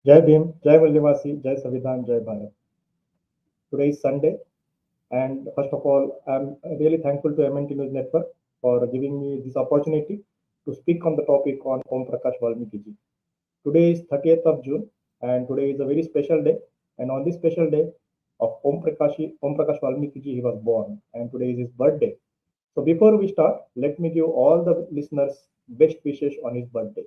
Jai Bhim, Jai Vallivasi, Jai Savidhan, Jai Bharat. Today is Sunday, and first of all, I'm really thankful to MNT News Network for giving me this opportunity to speak on the topic on Omprakash Walmiki ji. Today is 30th of June, and today is a very special day. And on this special day of Omprakash Walmiki ji, he was born, and today is his birthday. So before we start, let me give all the listeners best wishes on his birthday.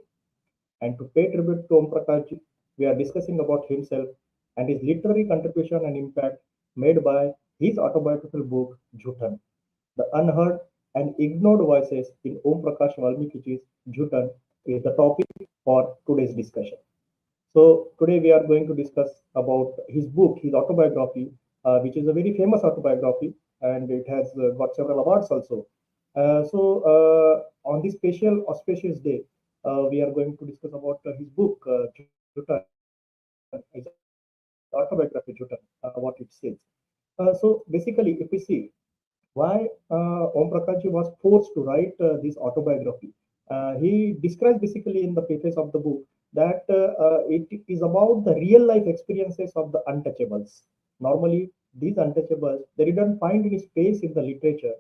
And to pay tribute to Om Prakash, we are discussing about himself and his literary contribution and impact made by his autobiographical book, JOOTHAN. The unheard and ignored voices in Om Prakash Walmiki's JOOTHAN is the topic for today's discussion. So today we are going to discuss about his book, his autobiography, which is a very famous autobiography, and it has got several awards also. On this special auspicious day, we are going to discuss about his book, Jutan, his autobiography, Jutan, what it says. So basically, if we see why Om Prakash was forced to write this autobiography. He describes basically in the preface of the book that it is about the real life experiences of the untouchables. Normally, these untouchables they didn't find any space in the literature.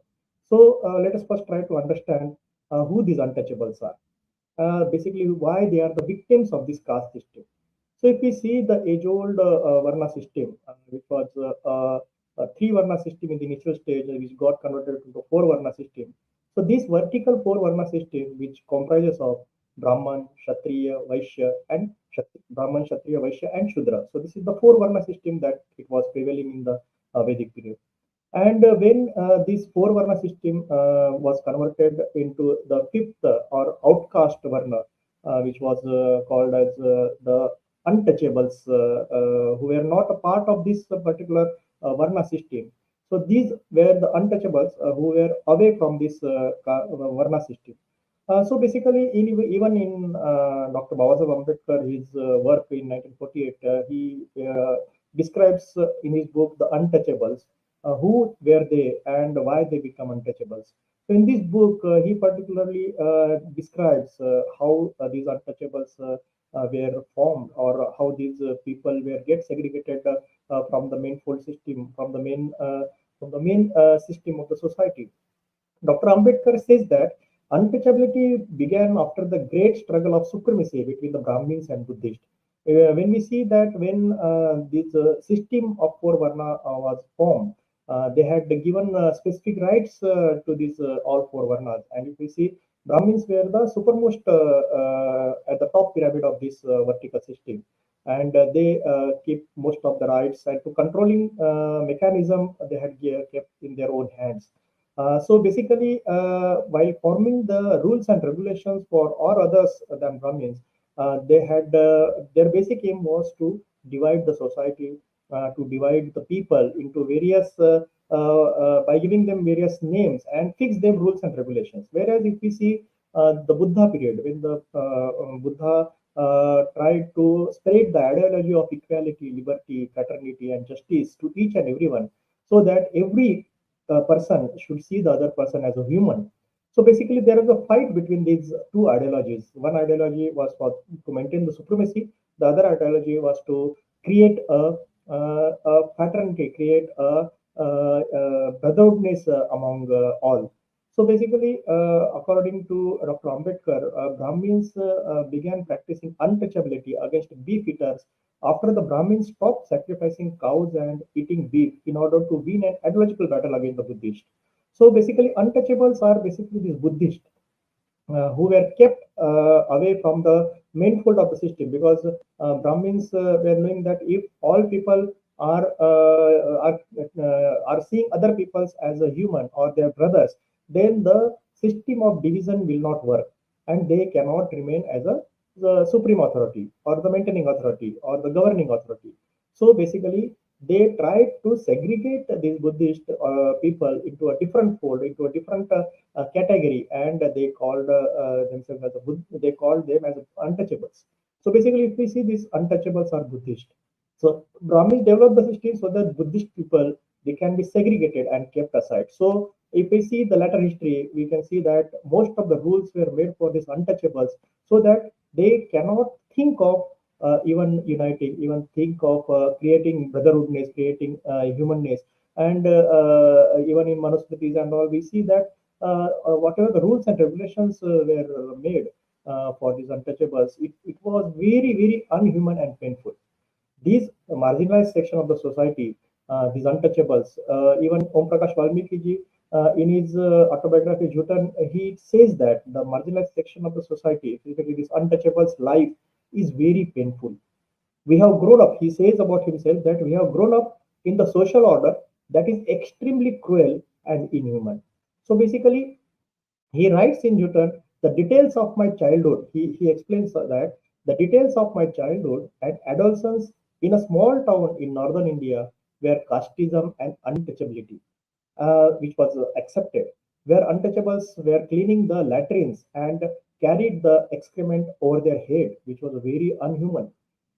So let us first try to understand who these untouchables are. Basically, why they are the victims of this caste system. So if we see the age-old Varna system, which was a three Varna system in the initial stage, which got converted to the four Varna system. So this vertical four Varna system, which comprises of Brahman, Kshatriya, Vaishya, and Brahman, Kshatriya, Vaishya, and Shudra. So this is the four Varna system that it was prevailing in the Vedic period. And when this four Varna system was converted into the fifth or outcast Varna, which was called as the untouchables, who were not a part of this particular Varna system. So these were the untouchables who were away from this Varna system. So basically, even in Dr. Babasaheb Ambedkar, his work in 1948, he describes in his book the untouchables, who were they and why they become untouchables. So in this book, he particularly describes how these untouchables were formed, or how these people were get segregated from the main fold system, from the main system of the society. Dr. Ambedkar says that untouchability began after the great struggle of supremacy between the Brahmins and Buddhists. When we see that when this system of four Varna was formed, they had given specific rights to these all four Varnas. And if we see, Brahmins were the supermost at the top pyramid of this vertical system. And they keep most of the rights, and to controlling mechanism they had kept in their own hands. So basically, while forming the rules and regulations for all others than Brahmins, they had their basic aim was to divide the society, to divide the people into various by giving them various names and fix them rules and regulations. Whereas if we see the Buddha period, when the Buddha tried to spread the ideology of equality, liberty, fraternity, and justice to each and everyone, so that every person should see the other person as a human. So basically, there is a fight between these two ideologies. One ideology was for to maintain the supremacy. The other ideology was to create a fraternity, create a brotherhoodness among all. So basically, according to Dr. Ambedkar, Brahmins began practicing untouchability against beef eaters after the Brahmins stopped sacrificing cows and eating beef in order to win an ideological battle against the Buddhists. So basically, untouchables are basically these Buddhists who were kept away from the main fold of the system, because Brahmins were knowing that if all people are seeing other peoples as a human or their brothers, then the system of division will not work, and they cannot remain as a the supreme authority or the maintaining authority or the governing authority. So basically, they tried to segregate these Buddhist people into a different fold, into a different category, and they called themselves as they called them as untouchables. So basically, if we see these untouchables are Buddhist, so Brahmins developed the system so that Buddhist people they can be segregated and kept aside. So if we see the latter history, we can see that most of the rules were made for these untouchables so that they cannot think of even uniting, even think of creating brotherhoodness, creating humanness. And even in Manusmritis and all, we see that whatever the rules and regulations were made for these untouchables, it was very, very unhuman and painful. These marginalized section of the society, these untouchables, even Omprakash Walmiki ji, in his autobiography JOOTHAN, he says that the marginalized section of the society, especially these untouchables' life, is very painful. We have grown up, he says about himself that we have grown up in the social order that is extremely cruel and inhuman. So basically, he writes in Newton, the details of my childhood, he explains that the details of my childhood and adolescence in a small town in northern India were casteism and untouchability, which was accepted, where untouchables were cleaning the latrines and carried the excrement over their head, which was very unhuman,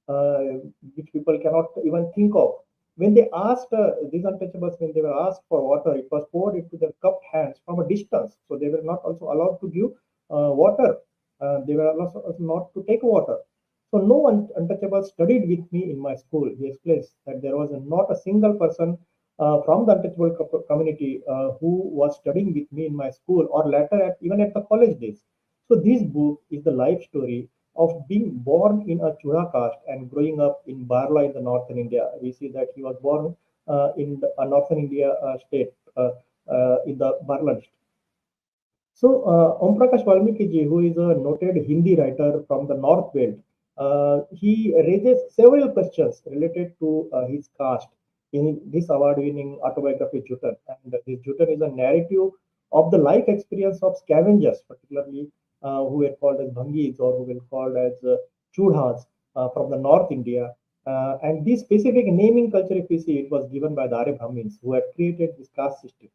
uh, which people cannot even think of. When they asked these untouchables, when they were asked for water, it was poured into their cupped hands from a distance. So they were not also allowed to give water. They were also not to take water. So no one untouchable studied with me in my school. He explains that there was not a single person from the untouchable community who was studying with me in my school or later even at the college days. So this book is the life story of being born in a Chura caste and growing up in Barla in the northern India. We see that he was born in the northern India state in the Barla. So, Omprakash Walmiki ji, who is a noted Hindi writer from the North Belt, he raises several questions related to his caste in this award-winning autobiography, Jutan. And this Jutan is a narrative of the life experience of scavengers, particularly who were called as Bhangis or who were called as Chudhas from the North India. And this specific naming culture, if we see, it was given by the Arya Brahmins who had created this caste system.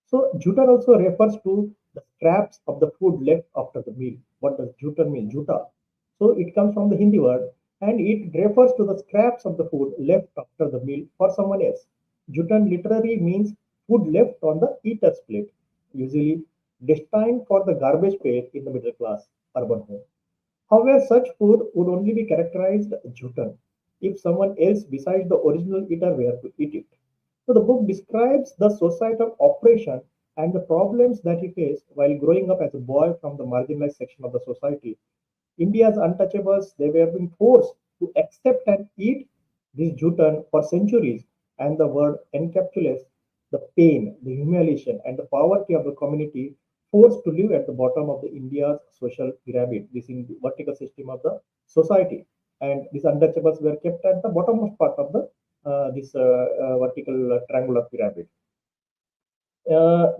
So jutar also refers to the scraps of the food left after the meal. What does jutar mean? Juta. So it comes from the Hindi word and it refers to the scraps of the food left after the meal for someone else. Jutan literally means food left on the eater's plate, usually destined for the garbage pail in the middle class urban home. However, such food would only be characterized jutan if someone else besides the original eater were to eat it. So the book describes the societal oppression and the problems that he faced while growing up as a boy from the marginalized section of the society. India's untouchables, they were being forced to accept and eat this jutan for centuries, and the word encapsulates the pain, the humiliation, and the poverty of the community forced to live at the bottom of the India's social pyramid, this in the vertical system of the society. And these untouchables were kept at the bottommost part of the this vertical triangular pyramid.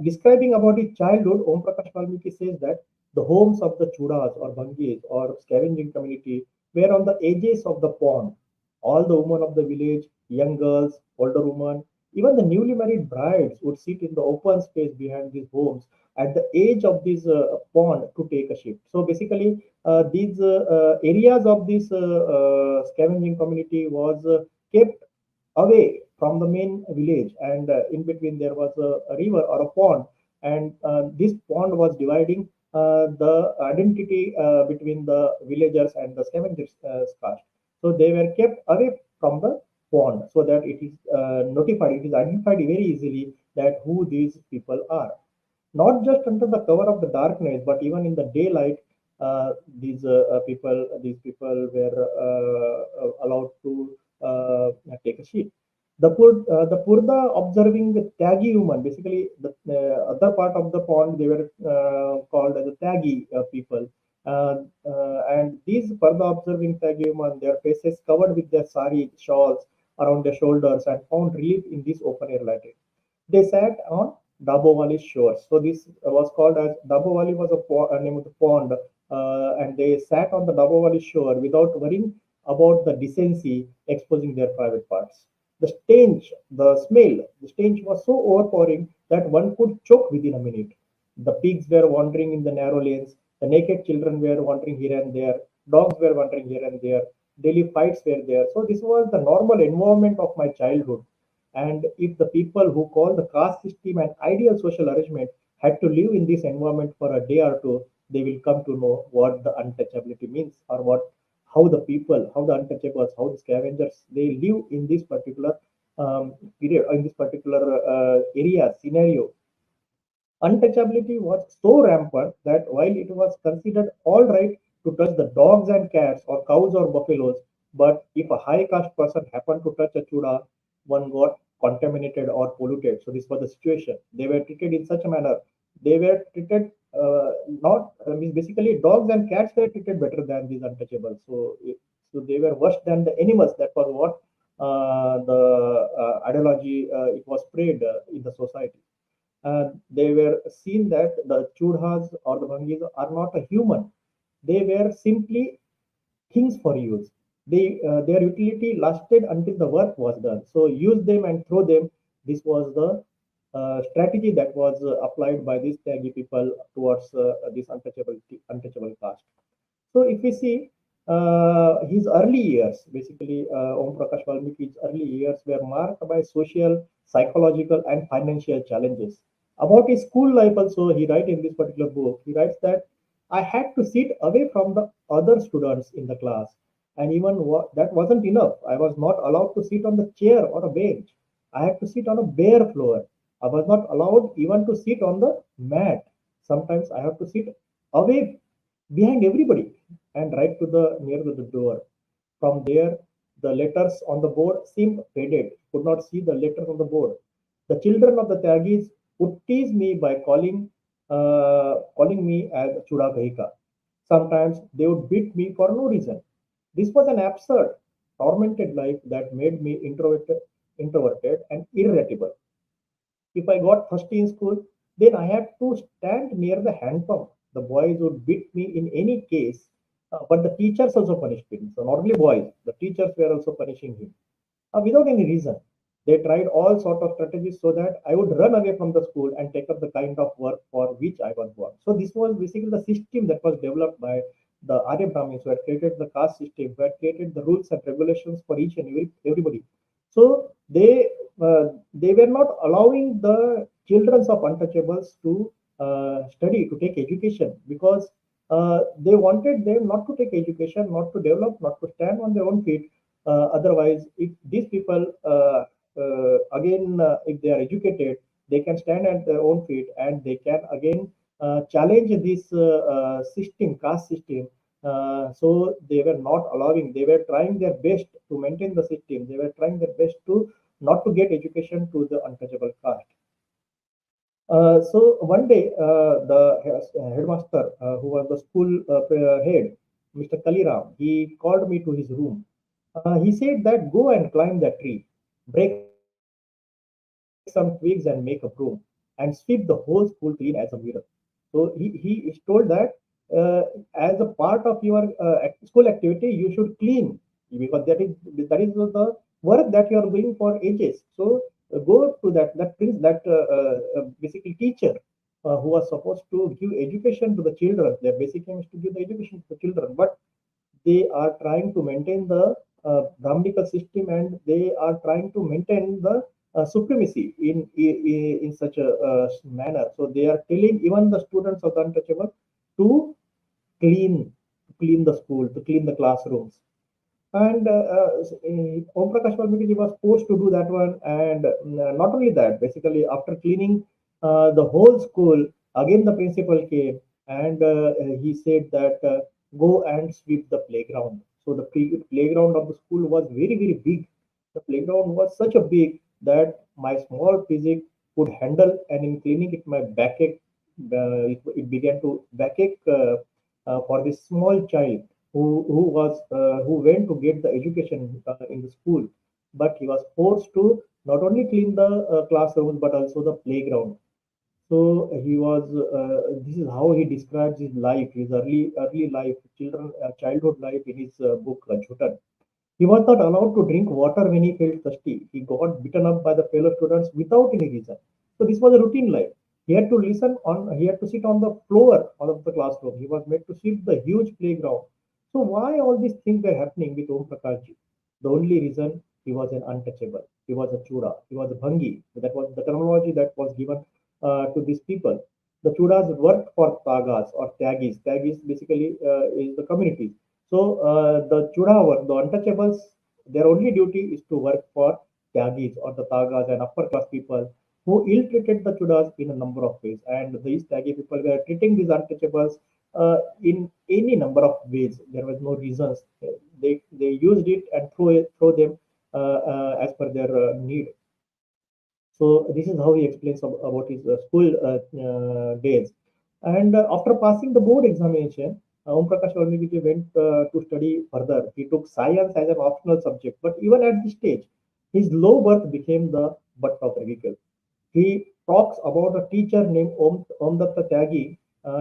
Describing about his childhood, Om Prakash Walmiki says that the homes of the Chudas or Bangis or scavenging community were on the edges of the pond. All the women of the village, young girls, older women, even the newly married brides would sit in the open space behind these homes at the edge of this pond to take a shift. So basically, these areas of this scavenging community was kept away from the main village, and in between there was a river or a pond, and this pond was dividing the identity between the villagers and the scavengers caste. So they were kept away from the pond so that it is notified, it is identified very easily that who these people are, not just under the cover of the darkness, but even in the daylight. These people were allowed to take a sheet. The Purda observing the Tyagi human, basically the other part of the pond, they were called as the Tyagi people. And these Purda observing Tyagi human, their faces covered with their sari shawls around their shoulders and found relief in this open air lighting. They sat on Dabowali shores. So this was called as Dabowali was a name of the pond, and they sat on the Dabowali shore without worrying about the decency exposing their private parts. The stench was so overpowering that one could choke within a minute. The pigs were wandering in the narrow lanes, the naked children were wandering here and there, dogs were wandering here and there, daily fights were there. So this was the normal environment of my childhood. And if the people who call the caste system an ideal social arrangement had to live in this environment for a day or two, they will come to know what the untouchability means or what how the people, how the untouchables, how the scavengers, they live in this particular period, in this particular area scenario. Untouchability was so rampant that while it was considered all right to touch the dogs and cats or cows or buffaloes, but if a high caste person happened to touch a chuda, one got contaminated or polluted. So this was the situation. They were treated in such a manner. They were treated not means basically dogs and cats were treated better than these untouchables. So they were worse than the animals. That was what the ideology it was spread in the society. They were seen that the chudhas or the bhangis are not a human. They were simply things for use. Their utility lasted until the work was done. So use them and throw them. This was the strategy that was applied by these Tyagi people towards this untouchable caste. So if we see his early years, basically Omprakash Walmiki's early years were marked by social, psychological, and financial challenges. About his school life also, he writes in this particular book, he writes that I had to sit away from the other students in the class. And even that wasn't enough. I was not allowed to sit on the chair or a bench. I had to sit on a bare floor. I was not allowed even to sit on the mat. Sometimes I have to sit away behind everybody and right to the near to the door. From there, the letters on the board seemed faded. Could not see the letters on the board. The children of the Tyagis would tease me by calling me as Chuda Kahika. Sometimes they would beat me for no reason. This was an absurd, tormented life that made me introverted and irritable. If I got thirsty in school, then I had to stand near the hand pump. The boys would beat me in any case, but the teachers also punished me. So not only boys, the teachers were also punishing him without any reason. They tried all sort of strategies so that I would run away from the school and take up the kind of work for which I was born. So this was basically the system that was developed by the Arya Brahmins who had created the caste system, who had created the rules and regulations for each and everybody. So they were not allowing the children of untouchables to study, to take education because they wanted them not to take education, not to develop, not to stand on their own feet. Otherwise, if these people again, if they are educated, they can stand at their own feet and they can again challenge this system, caste system. So they were not allowing. They were trying their best to maintain the system. They were trying their best to not to get education to the untouchable caste. So one day, the headmaster, who was the school head, Mr. Kaliram, he called me to his room. He said that go and climb that tree, break some twigs and make a broom, and sweep the whole school clean as a mirror. So he is told that as a part of your school activity, you should clean because that is the work that you are doing for ages. So go to that prince that basically teacher who was supposed to give education to the children. Their basic aim is to give the education to the children, but they are trying to maintain the Brahminical system and they are trying to maintain the supremacy in such a manner. So they are telling even the students of the untouchable to clean clean the school, to clean the classrooms. And Om Prakash Walmiki was forced to do that one. And not only that, basically after cleaning the whole school, again the principal came and he said that go and sweep the playground. So the playground of the school was very very big. The playground was such a big that my small physique could handle, and in cleaning it, my backache it began to backache for this small child who went to get the education in the school, but he was forced to not only clean the classrooms but also the playground. So he was. This is how he describes his life, his early life, childhood life in his book Jootan. He was not allowed to drink water when he felt thirsty. He got beaten up by the fellow students without any reason. So this was a routine life. He had to listen on. He had to sit on the floor of the classroom. He was made to sweep the huge playground. So why all these things were happening with Om Prakash ji? The only reason he was an untouchable. He was a chuda. He was a bhangi. That was the terminology that was given to these people. The chudas worked for tagas or tyagis. Tyagis basically is the community. So the Chudavar, the untouchables, their only duty is to work for Tyagis or the Tagas and upper class people who ill-treated the Chudas in a number of ways. And these Tyagi people were treating these untouchables in any number of ways. There was no reasons. They used it and throw them as per their need. So this is how he explains about his school days. And after passing the board examination, Omprakash Walmiki went to study further. He took science as an optional subject, but even at this stage, his low birth became the butt of ridicule. He talks about a teacher named Omdatta Tyagi.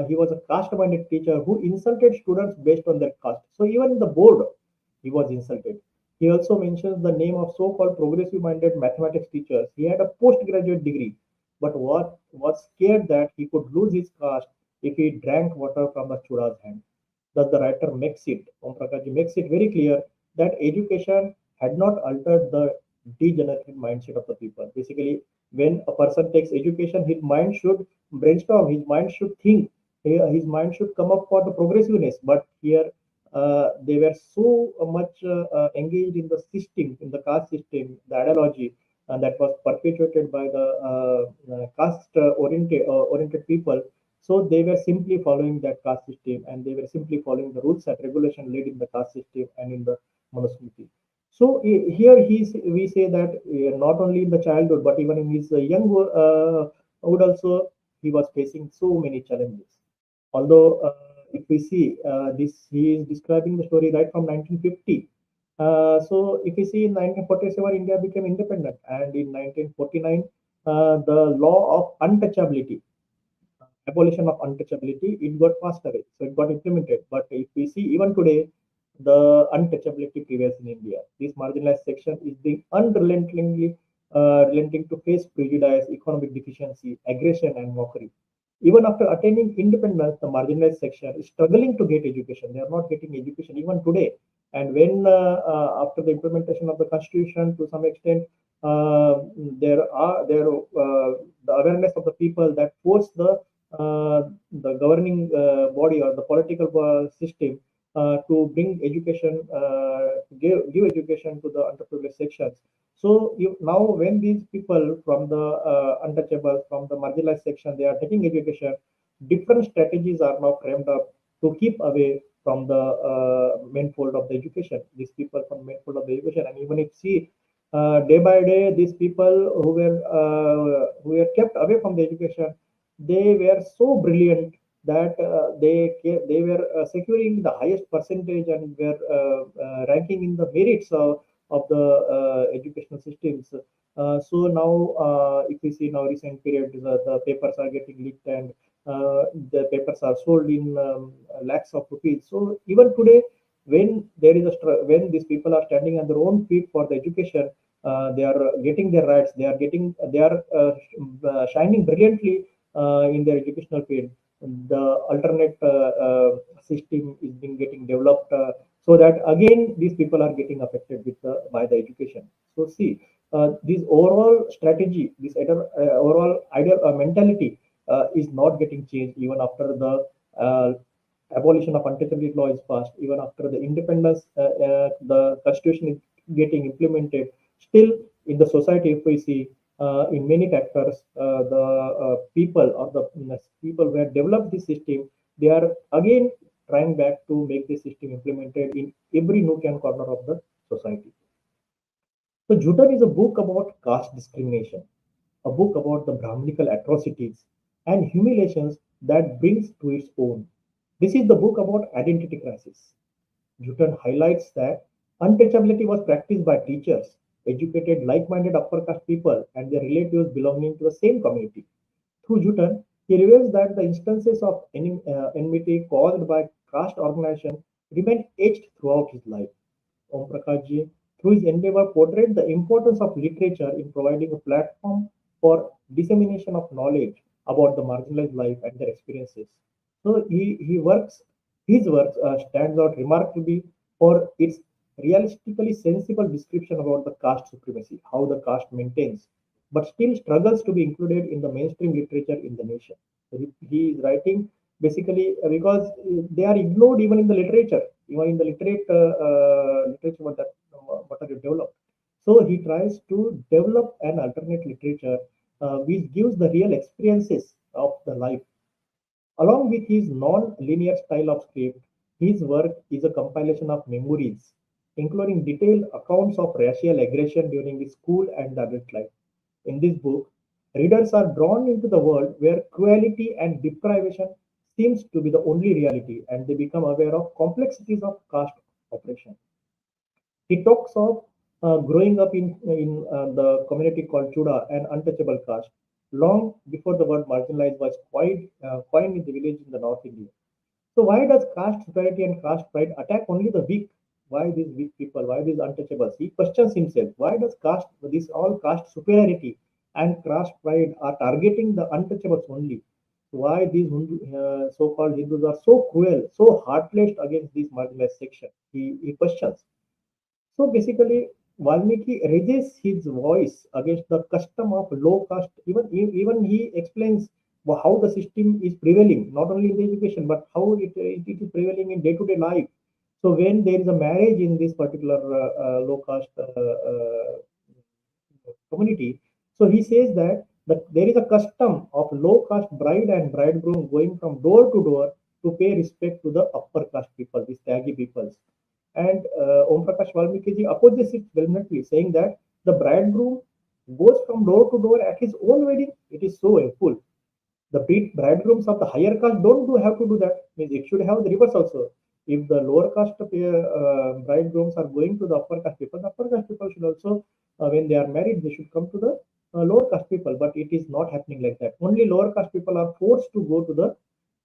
He was a caste-minded teacher who insulted students based on their caste. So even in the board, he was insulted. He also mentions the name of so-called progressive-minded mathematics teachers. He had a postgraduate degree, but was scared that he could lose his caste if he drank water from the Chuda's hand. Thus, the writer makes it, Om Prakash makes it very clear that education had not altered the degenerated mindset of the people. Basically, when a person takes education, his mind should brainstorm, his mind should think, his mind should come up for the progressiveness. But here, they were so much engaged in the system, in the caste system, the ideology, and that was perpetuated by the caste oriented people. So they were simply following that caste system, and they were simply following the rules and regulation laid in the caste system and in the Manusmriti. So here we say that not only in the childhood, but even in his young would also, he was facing so many challenges. Although, if we see this, he is describing the story right from 1950. So, if we see in 1947, India became independent, and in 1949, the law of untouchability, abolition of untouchability, it got passed away. So it got implemented. But if we see even today, the untouchability prevails in India. This marginalized section is being unrelentingly relenting to face prejudice, economic deficiency, aggression, and mockery. Even after attaining independence, the marginalized section is struggling to get education. They are not getting education even today. And when after the implementation of the constitution, to some extent, there the awareness of the people that force the governing body or the political system to bring education, give education to the underprivileged sections. So now when these people from the untouchables, from the marginalized section, they are taking education, different strategies are now framed up to keep away from the main fold of the education. These people from main fold of the education, and even if see day by day, these people who were kept away from the education, they were so brilliant that they were securing the highest percentage and were ranking in the merits of the educational systems. So now, if we see now recent period, the papers are getting leaked and the papers are sold in lakhs of rupees. So even today, when there is when these people are standing on their own feet for the education, they are getting their rights. They are shining brilliantly in their educational field. The alternate system is being getting developed so that again these people are getting affected with by the education. So see, this overall strategy, this overall ideal mentality is not getting changed even after the abolition of untouchability law is passed, even after the independence, the constitution is getting implemented. Still, in the society, if we see in many factors, the people or the people who have developed this system, they are again trying back to make this system implemented in every nook and corner of the society. So, JOOTHAN is a book about caste discrimination, a book about the Brahminical atrocities and humiliations that brings to its own. This is the book about identity crisis. JOOTHAN highlights that untouchability was practiced by teachers, educated like-minded upper caste people, and their relatives belonging to the same community. Through JOOTHAN, he reveals that the instances of enmity caused by caste organization remain etched throughout his life. Om Prakash through his endeavor, portrayed the importance of literature in providing a platform for dissemination of knowledge about the marginalized life and their experiences. So his works stands out remarkably for its realistically sensible description about the caste supremacy, how the caste maintains, but still struggles to be included in the mainstream literature in the nation. So he is writing basically because they are ignored even in the literature. even in the literature what are you developed. So he tries to develop an alternate literature which gives the real experiences of the life. Along with his non-linear style of script, his work is a compilation of memories, including detailed accounts of racial aggression during his school and adult life. In this book, readers are drawn into the world where cruelty and deprivation seems to be the only reality, and they become aware of complexities of caste oppression. He talks of growing up in the community called Chuda, an untouchable caste, long before the word marginalized was coined in the village in the North India. So why does caste superiority and caste pride attack only the weak? Why these weak people? Why these untouchables? He questions himself. Why does caste this all caste superiority and caste pride are targeting the untouchables only? Why these so-called Hindus are so cruel, so heartless against this marginalized section? He questions. So basically, Valmiki raises his voice against the custom of low caste. Even he explains how the system is prevailing, not only in the education, but how it is prevailing in day-to-day life. So when there is a marriage in this particular low caste community, so he says that there is a custom of low caste bride and bridegroom going from door to door to pay respect to the upper caste people, these Tyagi peoples. And Omprakash Walmiki opposes it vehemently, saying that the bridegroom goes from door to door at his own wedding. It is so helpful. The bridegrooms of the higher caste don't do have to do that. Means it should have the reverse also. If the lower caste bridegrooms are going to the upper caste people should also, when they are married, they should come to the lower caste people. But it is not happening like that. Only lower caste people are forced to go to the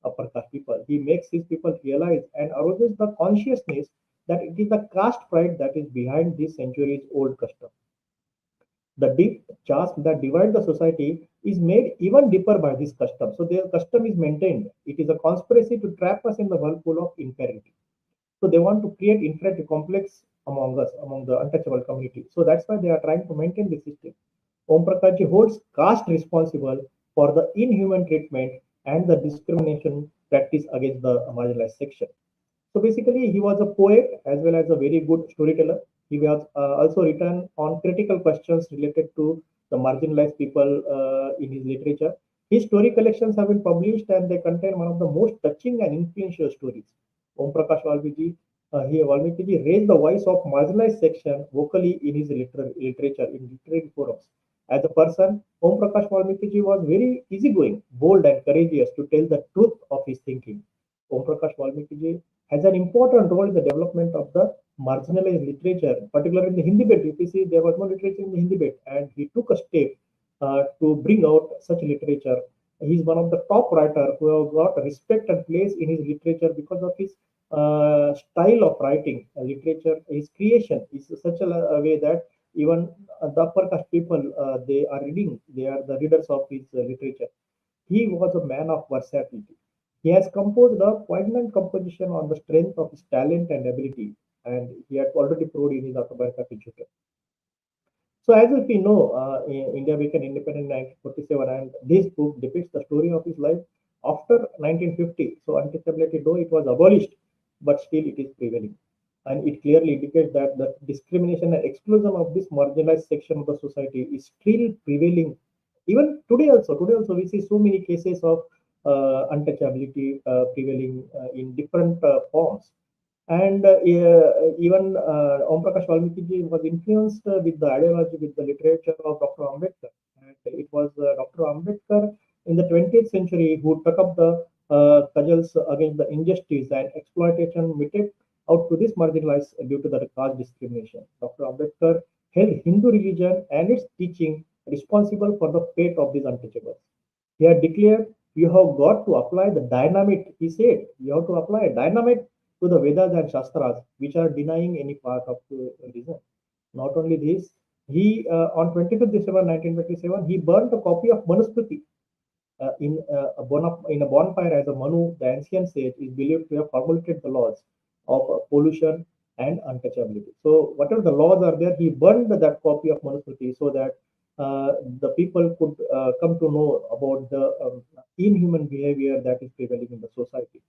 upper caste people. He makes these people realize and arouses the consciousness that it is the caste pride that is behind this centuries old custom. The deep chasm that divides the society is made even deeper by this custom. So their custom is maintained. It is a conspiracy to trap us in the whirlpool of inferiority. So they want to create inferiority complex among us, among the untouchable community. So that's why they are trying to maintain the system. Om Prakash holds caste responsible for the inhuman treatment and the discrimination practiced against the marginalized section. So basically, he was a poet as well as a very good storyteller. He was also written on critical questions related to the marginalized people in his literature. His story collections have been published and they contain one of the most touching and influential stories. Om Prakash Valmiki ji raised the voice of marginalized section vocally in his literature, in literary forums. As a person, Om Prakash Walmiki ji was very easygoing, bold, and courageous to tell the truth of his thinking. Om Prakash Walmiki ji has an important role in the development of the marginalized literature, particularly in the Hindi belt. If you see, there was no literature in the Hindi belt, and he took a step to bring out such literature. He's one of the top writers who have got respect and place in his literature because of his style of writing. Literature, his creation is such a way that even the upper caste people they are reading, they are the readers of his literature. He was a man of versatility. He has composed a poignant composition on the strength of his talent and ability, and he had already proved in his autobiography. So, as we know, India became independent in 1947, and this book depicts the story of his life after 1950. So, untouchability, though it was abolished, but still it is prevailing. And it clearly indicates that the discrimination and exclusion of this marginalized section of the society is still prevailing. Even today also, we see so many cases of untouchability prevailing in different forms. And even Om Prakash Walmiki ji was influenced with the ideology, with the literature of Dr. Ambedkar. And it was Dr. Ambedkar in the 20th century who took up the cudgels against the injustice and exploitation meted out to this marginalized due to the caste discrimination. Dr. Ambedkar held Hindu religion and its teaching responsible for the fate of these untouchables. He had declared, you have got to apply the dynamite, he said, you have to apply dynamite to the Vedas and Shastras, which are denying any part of the reason. Not only this, he on 25th December 1927, he burnt a copy of Manusmriti in a bonfire as a Manu, the ancient sage, is believed to have formulated the laws of pollution and untouchability. So whatever the laws are there, he burned that copy of Manusmriti so that the people could come to know about the inhuman behavior that is prevailing in the society.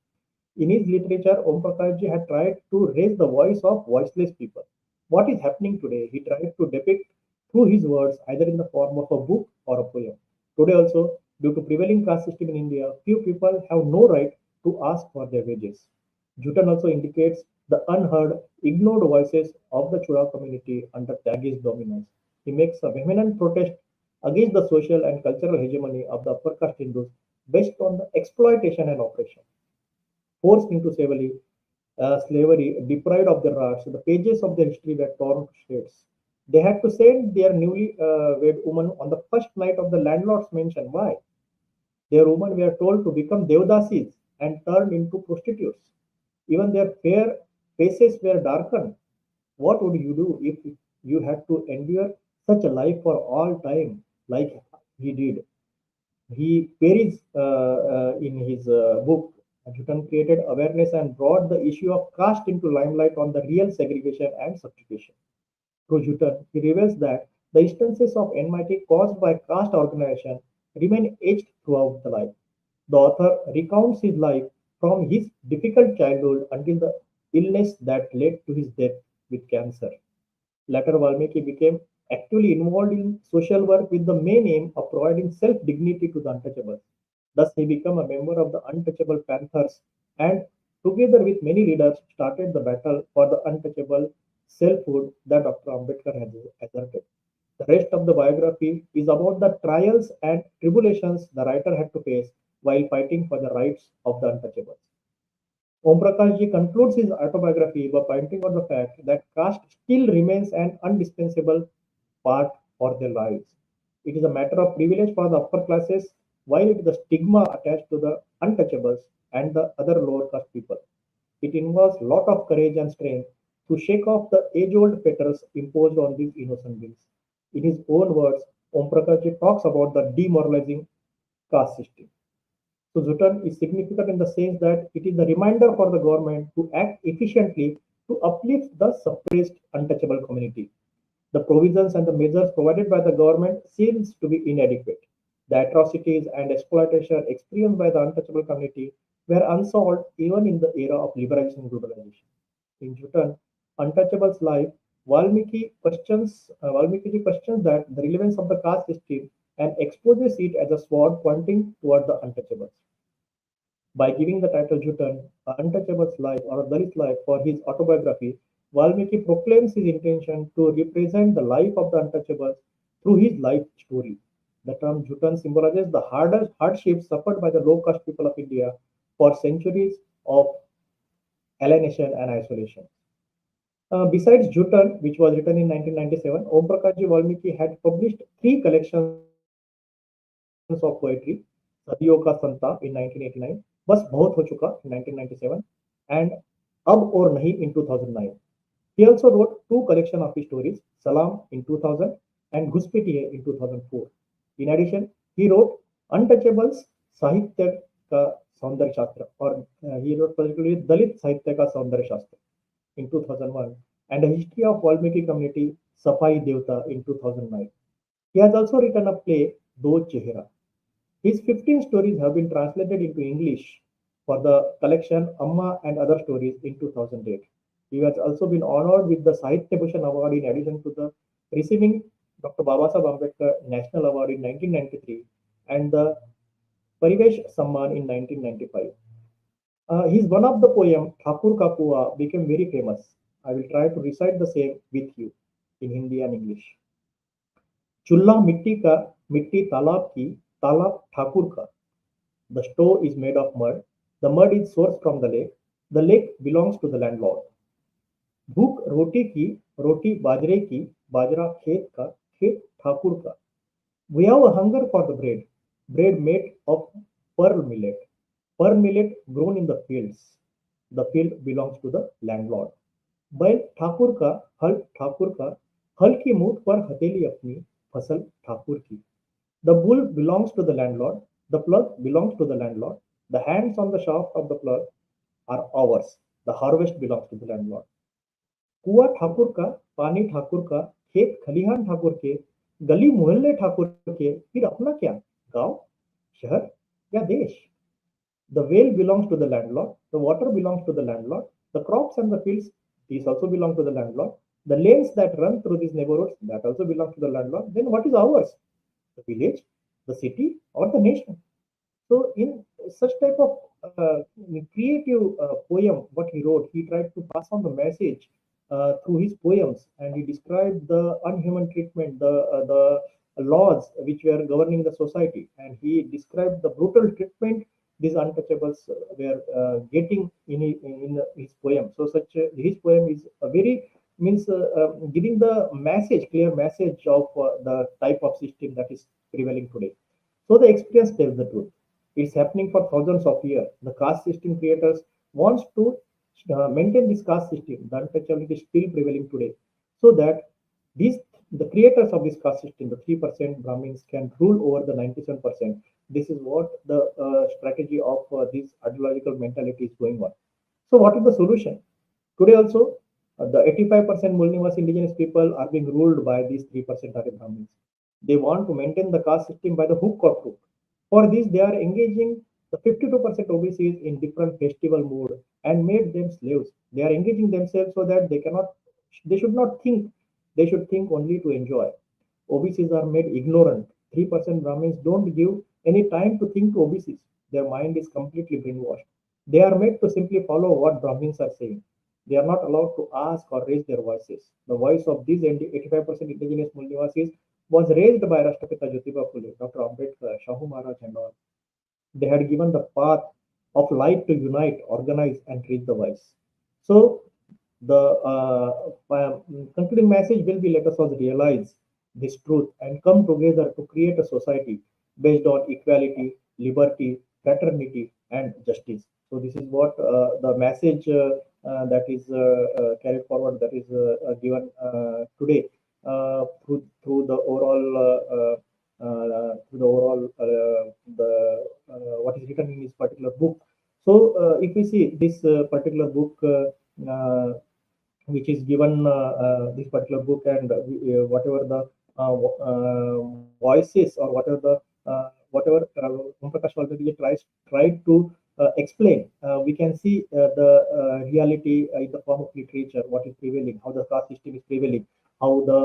In his literature, Omprakash ji had tried to raise the voice of voiceless people. What is happening today? He tried to depict through his words, either in the form of a book or a poem. Today also, due to prevailing caste system in India, few people have no right to ask for their wages. Jutan also indicates the unheard, ignored voices of the Chura community under Tyagi's dominance. He makes a vehement protest against the social and cultural hegemony of the upper caste Hindus based on the exploitation and oppression. Forced into slavery, deprived of their rights, the pages of their history were torn to shreds. They had to send their newly wed woman on the first night of the landlord's mansion. Why? Their women were told to become devdasis and turned into prostitutes. Even their fair faces were darkened. What would you do if you had to endure such a life for all time, like he did? He perished in his book. Newton created awareness and brought the issue of caste into limelight on the real segregation and subjugation. Through Newton, he reveals that the instances of enmity caused by caste organization remain etched throughout the life. The author recounts his life from his difficult childhood until the illness that led to his death with cancer. Later, Valmiki became actively involved in social work with the main aim of providing self-dignity to the untouchables. Thus, he became a member of the Untouchable Panthers and, together with many leaders, started the battle for the untouchable selfhood that Dr. Ambedkar has asserted. The rest of the biography is about the trials and tribulations the writer had to face while fighting for the rights of the untouchables. Om Prakash ji concludes his autobiography by pointing out the fact that caste still remains an indispensable part for their lives. It is a matter of privilege for the upper classes, while it is a stigma attached to the untouchables and the other lower caste people. It involves a lot of courage and strength to shake off the age-old fetters imposed on these innocent beings. In his own words, Om Prakash ji talks about the demoralizing caste system. So Zutan is significant in the sense that it is a reminder for the government to act efficiently to uplift the suppressed untouchable community. The provisions and the measures provided by the government seems to be inadequate. The atrocities and exploitation experienced by the untouchable community were unsolved even in the era of liberalization and globalization. In Jutan, Untouchable's life, Valmiki questions that the relevance of the caste system and exposes it as a sword pointing toward the untouchables. By giving the title Jutan, A Untouchable's Life or a Dalit's Life for his autobiography, Valmiki proclaims his intention to represent the life of the untouchables through his life story. The term Jutan symbolizes the hardest hardships suffered by the low caste people of India for centuries of alienation and isolation. Besides Jutan, which was written in 1997, Om Prakash Valmiki had published three collections of poetry: Sadiyon Ka Santa in 1989, Bas Bahut Ho Chuka in 1997, and Ab Aur Nahi in 2009. He also wrote two collections of his stories, Salam in 2000 and Guspetiye in 2004. In addition, he wrote Untouchables Sahitya Ka Saundarya Shastra, or he wrote particularly Dalit Sahitya Ka Saundarya Shastra in 2001, and a history of Valmiki community, Safai Devta in 2009. He has also written a play, Do Chehra. His 15 stories have been translated into English for the collection Amma and Other Stories in 2008. He has also been honored with the Sahitya Bhushan Award in addition to the receiving Dr. Babasaheb Ambedkar National Award in 1993 and the Parivesh Samman in 1995. His one of the poem Thakur Ka Kua became very famous. I will try to recite the same with you in Hindi and English. चूल्हा मिट्टी का, मिट्टी तालाब की, तालाब ठाकुर का. The stove is made of mud. The mud is sourced from the lake. The lake belongs to the landlord. भूख रोटी की, रोटी बाजरे की, बाजरा खेत का, खेत ठाकुर का. We have a hunger for the bread. Bread made of pearl millet. Pearl millet grown in the fields. The field belongs to the landlord. बैल ठाकुर का, हल ठाकुर का, हल की मूठ पर हथेली अपनी, फसल ठाकुर की. The bull belongs to the landlord. The plough belongs to the landlord. The hands on the shaft of the plough are ours. The harvest belongs to the landlord. कुआं ठाकुर का, पानी ठाकुर का, खेत खलिहान ठाकुर के, गली मोहल्ले ठाकुर के, फिर अपना क्या, गांव, शहर या देश. The well belongs to the landlord, the water belongs to the landlord, the crops and the fields, these also belong to the landlord, the lanes that run through these neighborhoods, that also belongs to the landlord. Then what is ours? The village, the city, or the nation? So, in such type of creative poem, what he wrote, he tried to pass on the message through his poems, and he described the unhuman treatment, the laws which were governing the society, and he described the brutal treatment these untouchables were getting in his poem. So, such his poem is a very means giving the message, clear message of the type of system that is prevailing today. So the experience tells the truth. It's happening for thousands of years. The caste system creators wants to maintain this caste system. The untouchability is still prevailing today, so that these the creators of this caste system, the 3% Brahmins, can rule over the 97%. This is what the strategy of this ideological mentality is going on. So, what is the solution? Today also, the 85% Mulnivas indigenous people are being ruled by these 3% Arya Brahmins. They want to maintain the caste system by the hook or crook. For this, they are engaging the 52% OBCs in different festival mood and made them slaves. They are engaging themselves so that they should not think, they should think only to enjoy. OBCs are made ignorant. 3% Brahmins don't give any time to think to OBCs. Their mind is completely brainwashed. They are made to simply follow what Brahmins are saying. They are not allowed to ask or raise their voices. The voice of these 85% indigenous Mulnivasis was raised by Rashtrapita Jyotiba Phule, Dr. Ambedkar, Shahu Maharaj, and all. They had given the path of light to unite, organize, and reach the voice. So the concluding message will be, let us all realize this truth and come together to create a society based on equality, liberty, fraternity, and justice. So this is what the message that is carried forward, that is given today through the overall the what is written in this particular book. So if we see this particular book, which is given this particular book, and whatever the voices or whatever Omprakash Walmiki tried to explain, we can see the reality in the form of literature, what is prevailing, how the caste system is prevailing, how the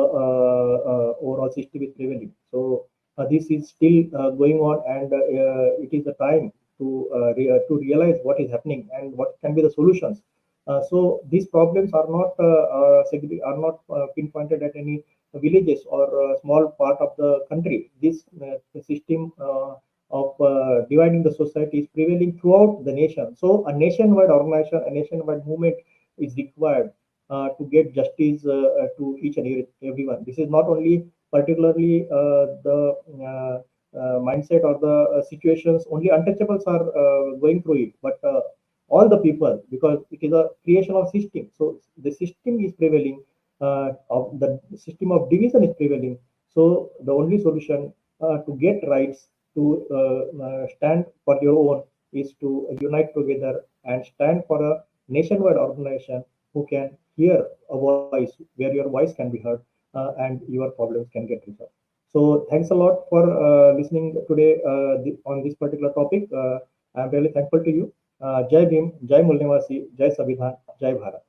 overall system is prevailing. So this is still going on, and it is the time to realize what is happening and what can be the solutions. So these problems are not pinpointed at any villages or small part of the country. This system of dividing the society is prevailing throughout the nation. So a nationwide organization, a nationwide movement is required to get justice to each and everyone. This is not only particularly the mindset or the situations only untouchables are going through it, but all the people, because it is a creation of system. So the system is prevailing, of the system of division is prevailing. So the only solution to get rights, to stand for your own, is to unite together and stand for a nationwide organization who can hear a voice, where your voice can be heard, and your problems can get resolved. So thanks a lot for listening today on this particular topic. I'm really thankful to you. Jai Bhim, Jai Mulnivasi, Jai Sabidhan, Jai Bharat.